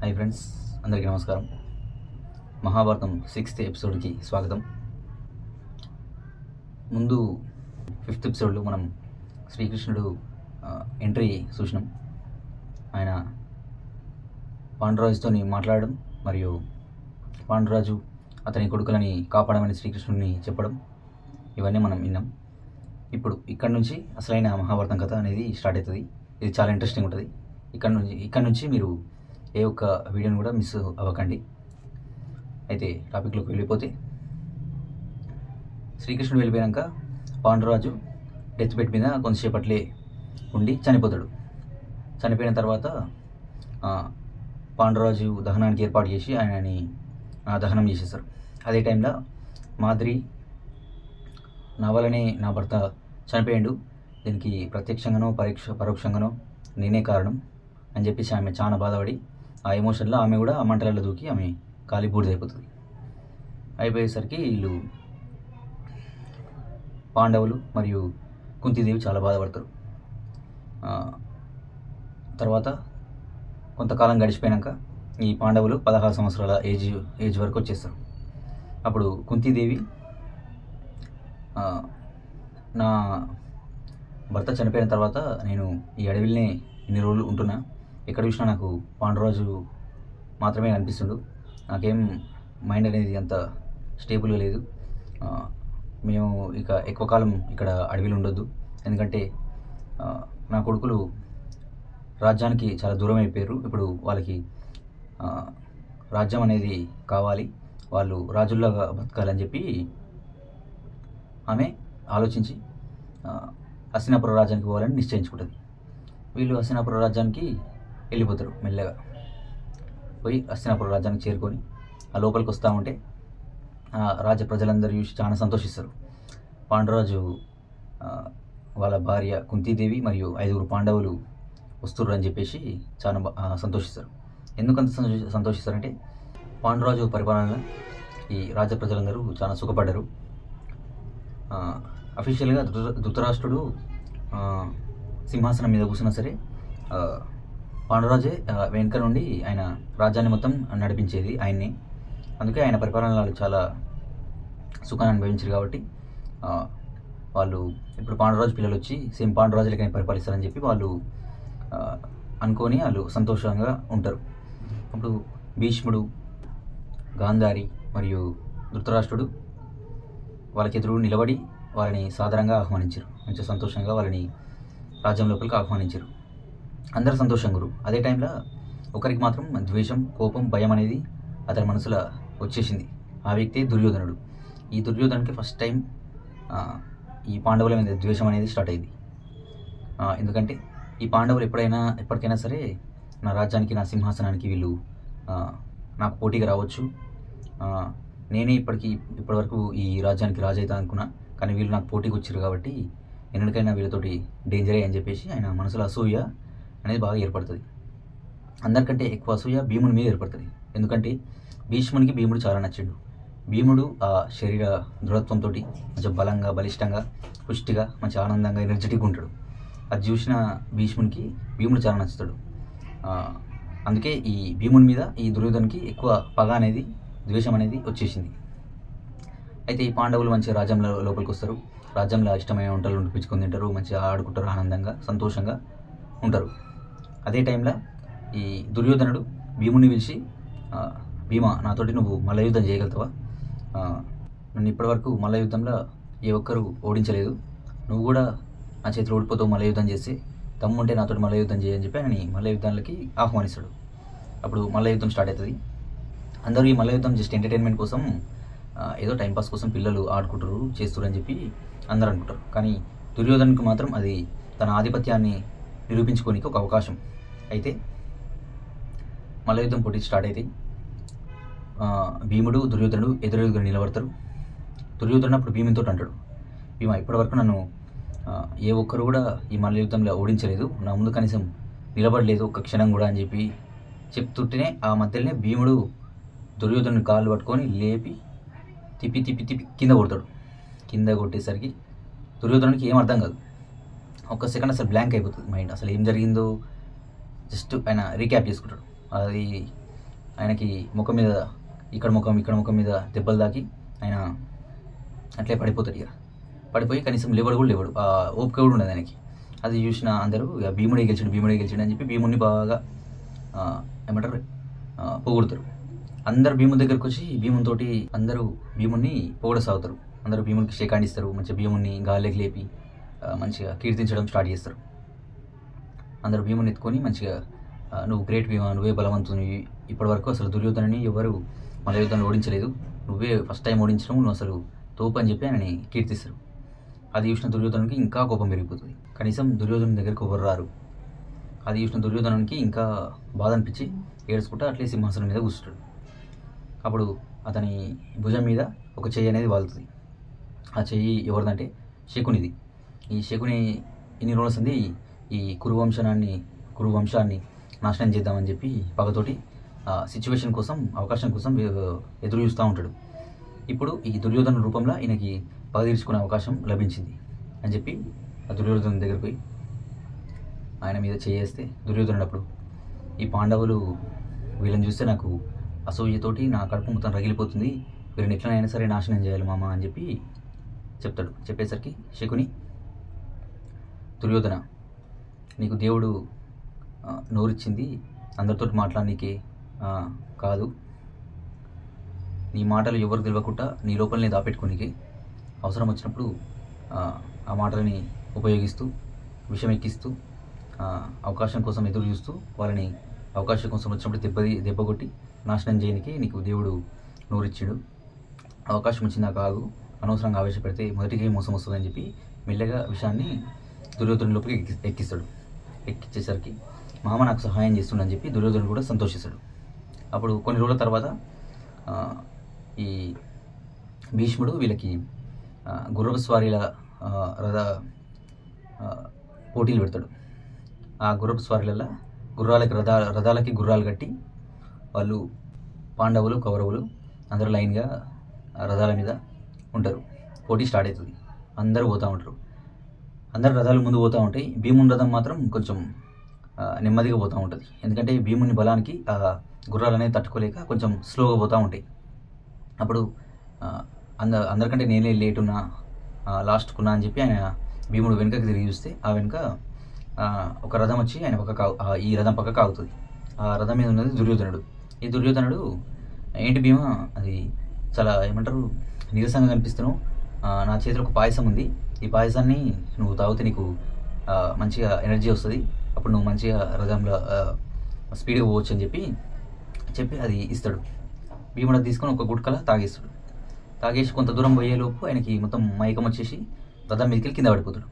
Hi friends अंदर की नमस्कार। महाभारतम 6th एपिसोड की स्वागतम। ముందు 5th ఎపిసోడ్లో మనం శ్రీకృష్ణుడు ఎంట్రీ చూసినాం. ఆయన పాండురాజుతో మాట్లాడడం మరియు పాండురాజు అతని కొడుకులని కాపాడమని శ్రీకృష్ణుడిని చెప్పడం ఇవన్నీ మనం విన్నాం. ఇప్పుడు ఇక్కడ నుంచి అసలైన మహాభారతం కథ అనేది స్టార్ట్ అవుతుంది. ఇది చాలా ఇంట్రెస్టింగ్ ఉంటుంది. ఇక్కడ నుంచి మీరు ఏ ఒక్క వీడియోని కూడా మిస్ అవ్వకండి. అయితే టాపిక్లోకి వెళ్ళిపోతే, శ్రీకృష్ణుడు వెళ్ళిపోయాక పాండురాజు డెత్ బెడ్ మీద కొంతసేపట్లే ఉండి చనిపోతాడు. చనిపోయిన తర్వాత పాండురాజు దహనానికి ఏర్పాటు చేసి ఆయనని దహనం చేసేస్తారు. అదే టైంలో మాద్రి నా వల్లనే నా భర్త చనిపోయాడు, దీనికి ప్రత్యక్షంగానో పరోక్షంగానో నేనే కారణం అని చెప్పేసి ఆమె చాలా బాధపడి ఆ ఎమోషన్లో ఆమె కూడా ఆ మంటలలో దూకి ఆమె కాలి బూడిదైపోతుంది. అయిపోయేసరికి వీళ్ళు పాండవులు మరియు కుంతీదేవి చాలా బాధపడతారు. తర్వాత కొంతకాలం గడిచిపోయాక ఈ పాండవులు 16 సంవత్సరాల ఏజ్ వరకు వచ్చేస్తారు. అప్పుడు కుంతీదేవి నా భర్త చనిపోయిన తర్వాత నేను ఈ అడవిలోనే ఇన్ని రోజులు ఉంటున్నా, ఎక్కడ చూసినా నాకు పాండురాజు మాత్రమే అనిపిస్తుండు, నాకేం మైండ్ అనేది అంత స్టేబుల్గా లేదు, మేము ఇక ఎక్కువ కాలం ఇక్కడ అడవిలో ఉండొద్దు, ఎందుకంటే నా కొడుకులు రాజ్యానికి చాలా దూరం అయిపోయారు, ఇప్పుడు వాళ్ళకి రాజ్యం అనేది కావాలి, వాళ్ళు రాజుల్లాగా బతకాలని చెప్పి ఆమె ఆలోచించి హస్తినాపుర రాజ్యానికి పోవాలని నిశ్చయించుకుంటుంది. వీళ్ళు హస్తినాపుర రాజ్యానికి వెళ్ళిపోతారు. మెల్లగా పోయి హస్తినాపుర రాజ్యానికి చేరుకొని ఆ లోపలికి వస్తూ ఉంటే రాజ్య ప్రజలందరూ చూసి చాలా సంతోషిస్తారు. పాండురాజు వాళ్ళ భార్య కుంతీదేవి మరియు 5 పాండవులు వస్తుర్రు అని చెప్పేసి చాలా సంతోషిస్తారు. ఎందుకంత సంతోషిస్తారంటే పాండురాజు పరిపాలనలో ఈ రాజ్య ప్రజలందరూ చాలా సుఖపడ్డారు. అఫీషియల్గా ధృతరాష్ట్రుడు సింహాసనం మీద కూర్చున్నా సరే పాండురాజే వెనుక నుండి ఆయన రాజ్యాన్ని మొత్తం నడిపించేది ఆయన్ని. అందుకే ఆయన పరిపాలనలు చాలా సుఖాన్ని అనుభవించారు. కాబట్టి వాళ్ళు ఇప్పుడు పాండురాజు పిల్లలు వచ్చి సేమ్ పాండురాజు లెక్కనే పరిపాలిస్తారని చెప్పి వాళ్ళు అనుకొని వాళ్ళు సంతోషంగా ఉంటారు. అప్పుడు భీష్ముడు, గాంధారి మరియు ధృతరాష్ట్రుడు వాళ్ళకి ఎదురు నిలబడి వాళ్ళని సాధారణంగా ఆహ్వానించారు. మంచిగా సంతోషంగా వాళ్ళని రాజ్యం లోపలికి ఆహ్వానించారు. అందరూ సంతోషంగా గురు. అదే టైంలో ఒకరికి మాత్రం ద్వేషం, కోపం, భయం అనేది అతని మనసులో వచ్చేసింది. ఆ వ్యక్తి దుర్యోధనుడు. ఈ దుర్యోధనుడికి ఫస్ట్ టైం ఈ పాండవుల మీద ద్వేషం అనేది స్టార్ట్ అయింది. ఎందుకంటే ఈ పాండవులు ఎప్పటికైనా సరే నా రాజ్యానికి, నా సింహాసనానికి వీళ్ళు నాకు పోటీగా రావచ్చు, నేనే ఇప్పటివరకు ఈ రాజ్యానికి రాజు అవుతా అనుకున్నా, కానీ వీళ్ళు నాకు పోటీకి వచ్చారు కాబట్టి ఎన్నటికైనా వీళ్ళతోటి డేంజరే అని చెప్పేసి ఆయన మనసులో అసూయ అనేది బాగా ఏర్పడుతుంది. అందరికంటే ఎక్కువ అసూయ భీముడి మీద ఏర్పడుతుంది. ఎందుకంటే భీష్మునికి భీముడు చాలా నచ్చిండు. భీముడు ఆ శరీర దృఢత్వంతో మంచి బలంగా, బలిష్టంగా, పుష్టిగా, మంచి ఆనందంగా, ఎనర్జెటిక్గా ఉంటాడు. అది చూసిన భీష్మునికి భీముడు చాలా నచ్చుతాడు. అందుకే ఈ భీముడి మీద ఈ దుర్యోధనునికి ఎక్కువ పగ అనేది, ద్వేషం అనేది వచ్చేసింది. అయితే ఈ పాండవులు మంచిగా రాజ్యంలో లోపలికి వస్తారు. రాజ్యంలో ఇష్టమైన వంటలు వండిపించుకొని తింటారు, మంచిగా ఆడుకుంటారు, ఆనందంగా సంతోషంగా ఉంటారు. అదే టైంలో ఈ దుర్యోధనుడు భీముని పిలిచి, భీమా, నాతోటి నువ్వు మల్ల యుద్ధం చేయగలుగుతావా? నన్ను ఇప్పటివరకు మల్ల యుద్ధంలో ఏ ఒక్కరు ఓడించలేదు, నువ్వు కూడా నా చేతిలో ఓడిపోతావు మల్ల యుద్ధం చేసి, తమ్ముంటే నాతోటి మల్ల యుద్ధం చేయని చెప్పి ఆయన మల్ల యుద్ధాలకి ఆహ్వానిస్తాడు. అప్పుడు మల్ల యుద్ధం స్టార్ట్ అవుతుంది. అందరూ ఈ మల్ల యుద్ధం జస్ట్ ఎంటర్టైన్మెంట్ కోసం, ఏదో టైంపాస్ కోసం పిల్లలు ఆడుకుంటారు, చేస్తారు అని చెప్పి అందరూ అనుకుంటారు. కానీ దుర్యోధనునికి మాత్రం అది తన ఆధిపత్యాన్ని నిరూపించుకోనికి ఒక అవకాశం. అయితే మల్ల యుద్ధం పోటీ స్టార్ట్ అయితే భీముడు, దుర్యోధనుడు ఎదురెదురు నిలబడతారు. దుర్యోధనుడు అప్పుడు భీమునితో అంటాడు, భీమా, ఇప్పటివరకు నన్ను ఏ ఒక్కరు కూడా ఈ మల్ల యుద్ధంలో ఓడించలేదు, నా ముందు కనీసం నిలబడలేదు ఒక్క క్షణం కూడా అని చెప్పి చెప్తుంటేనే ఆ మధ్యలోనే భీముడు దుర్యోధనుని కాళ్ళు పట్టుకొని లేపి తిప్పి కింద కొడతాడు. కింద కొట్టేసరికి దుర్యోధనునికి ఏం అర్థం కాదు. ఒక్క సెకండ్ అసలు బ్లాంక్ అయిపోతుంది మైండ్. అసలు ఏం జరిగిందో జస్ట్ ఆయన రీక్యాప్ చేసుకుంటాడు. అది ఆయనకి ముఖం మీద ఇక్కడ ముఖం మీద దెబ్బలు తాకి ఆయన అట్లే పడిపోతాడు. ఇక పడిపోయి కనీసం లేవడు కూడా లేవడు, ఓపిక కూడా ఉండదు ఆయనకి. అది చూసిన అందరూ ఇక భీముడే గెలిచాడు అని చెప్పి భీముడిని బాగా ఏమంటారు పొగుడుతారు. అందరు భీముడి దగ్గరకు వచ్చి భీమునితోటి అందరూ భీముడిని పొగడసాగుతారు. అందరూ భీమునికి షేక్ హ్యాండ్ ఇస్తారు, మంచిగా భీముడిని గాల్లోకి లేపి మంచిగా కీర్తించడం స్టార్ట్ చేస్తారు. అందరూ భీముని ఎత్తుకొని మంచిగా నువ్వు గ్రేట్ భీమా, నువ్వే బలవంతునివి, ఇప్పటివరకు అసలు దుర్యోధనని ఎవరు మన యుద్ధంలో ఓడించలేదు, నువ్వే ఫస్ట్ టైం ఓడించడం, నువ్వు అసలు తోపు అని చెప్పి ఆయనని కీర్తిస్తారు. అది చూసిన దుర్యోధనునికి ఇంకా కోపం పెరిగిపోతుంది. కనీసం దుర్యోధను దగ్గరికి ఎవరు రారు. అది చూసిన దుర్యోధనునికి ఇంకా బాధ అనిపించి ఏడ్చుకుంటా అట్లే సింహాసనం మీద కూర్చుంటాడు. అప్పుడు అతని భుజం మీద ఒక చెయ్యి అనేది వాలుతుంది. ఆ చెయ్యి ఎవరిదంటే శకునిది. ఈ శకుని ఇన్ని రోజుల సంది ఈ కురు వంశాన్ని నాశనం చేద్దామని చెప్పి పగతోటి సిచ్యువేషన్ కోసం, అవకాశం కోసం ఎదురు చూస్తూ ఉంటాడు. ఇప్పుడు ఈ దుర్యోధన రూపంలో ఈయనకి పగ తీర్చుకునే అవకాశం లభించింది అని చెప్పి ఆ దుర్యోధను దగ్గరికి పోయి ఆయన మీద చేయేస్తే దుర్యోధనుడు అప్పుడు ఈ పాండవులు వీళ్ళని చూస్తే నాకు అసూయతోటి నా కడుపు మొత్తం రగిలిపోతుంది, వీళ్ళని ఎట్లనైనా సరే నాశనం చేయాలి మామ అని చెప్పి చెప్తాడు. చెప్పేసరికి శకుని, దుర్యోధన నీకు దేవుడు నోరిచ్చింది అందరితో మాట్లాడనీకే కాదు, నీ మాటలు ఎవరు తెలియకుండా నీ లోపలనే దాపెట్టుకోనికి, అవసరం వచ్చినప్పుడు ఆ మాటలని ఉపయోగిస్తూ విషం ఎక్కిస్తూ అవకాశం కోసం ఎదురు చూస్తూ వాళ్ళని అవకాశం కోసం వచ్చినప్పుడు దెబ్బ కొట్టి నాశనం చేయడానికి నీకు దేవుడు నోరిచ్చాడు. అవకాశం వచ్చిందా కాదు, అనవసరంగా ఆవేశపెడితే మొదటికే మోసం వస్తుందని చెప్పి మెల్లగా విషయాన్ని దుర్యోధను లోపలికి ఎక్కిస్తాడు. ఎక్కించేసరికి మామ నాకు సహాయం చేస్తుండని చెప్పి దుర్యోధనుడు కూడా సంతోషిస్తాడు. అప్పుడు కొన్ని రోజుల తర్వాత ఈ భీష్ముడు వీళ్ళకి గుర్రపు స్వారీల పోటీలు పెడతాడు. ఆ గుర్రపు స్వారీలలో రథాలకి గుర్రాలు కట్టి వాళ్ళు పాండవులు కౌరవులు అందరూ లైన్గా రథాల మీద ఉంటారు. పోటీ స్టార్ట్ అవుతుంది. అందరూ పోతూ ఉంటారు. అందరు రథాలు ముందు పోతూ ఉంటాయి. భీముని రథం మాత్రం కొంచెం నెమ్మదిగా పోతూ ఉంటుంది. ఎందుకంటే భీముని బలానికి గుర్రాలు అనేది తట్టుకోలేక కొంచెం స్లోగా పోతూ ఉంటాయి. అప్పుడు అందరికంటే నేనే లేటున్నా, లాస్ట్కున్నా అని చెప్పి ఆయన భీముడు వెనుకకి తిరిగి చూస్తే ఆ వెనుక ఒక రథం వచ్చి ఆయన ఈ రథం పక్కకు ఆగుతుంది. ఆ రథం మీద ఉన్నది దుర్యోధనుడు. ఈ దుర్యోధనుడు ఏంటి భీమా, అది చాలా ఏమంటారు నీరసంగా కనిపిస్తున్నావు, నా చేతిలో ఒక పాయసం ఉంది, ఈ పాయసాన్ని నువ్వు తాగితే నీకు మంచిగా ఎనర్జీ వస్తుంది, అప్పుడు నువ్వు మంచిగా రథంలో స్పీడ్గా పోవచ్చు అని చెప్పి అది ఇస్తాడు. భీముడు తీసుకొని ఒక గుట్కల తాగేస్తాడు. తాగేసి కొంత దూరం పోయేలోపు ఆయనకి మొత్తం మైకం వచ్చేసి రథం మీదకి కింద పడిపోతాడు.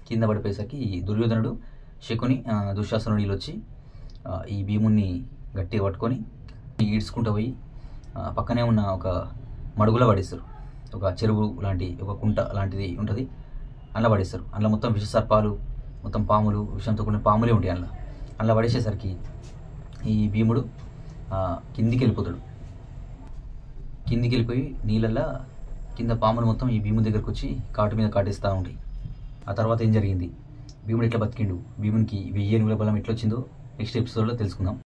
కింద పడిపోయేసరికి దుర్యోధనుడు శకుని దుశ్శాసనుడు వచ్చి ఈ భీముని గట్టిగా పట్టుకొని ఈడ్చుకుంటూ పోయి పక్కనే ఉన్న ఒక మడుగులో పడేస్తారు. ఒక చెరువు లాంటి ఒక కుంట లాంటిది ఉంటుంది, అందులో పడేస్తారు. అందులో మొత్తం విష సర్పాలు, మొత్తం పాములు, విషంతో కూడిన పాములే ఉంటాయి. అందులో పడేసేసరికి ఈ భీముడు కిందికి వెళ్ళిపోయి నీళ్ళల్లో కింద పాములు మొత్తం ఈ భీముడి దగ్గరకు వచ్చి కాటు మీద కాటేస్తూ ఉంటాయి. ఆ తర్వాత ఏం జరిగింది, భీముడు ఎట్లా బతికిండు, భీమునికి 1000 ఏనుగుల బలం ఎట్లా వచ్చిందో నెక్స్ట్ ఎపిసోడ్లో తెలుసుకుందాం.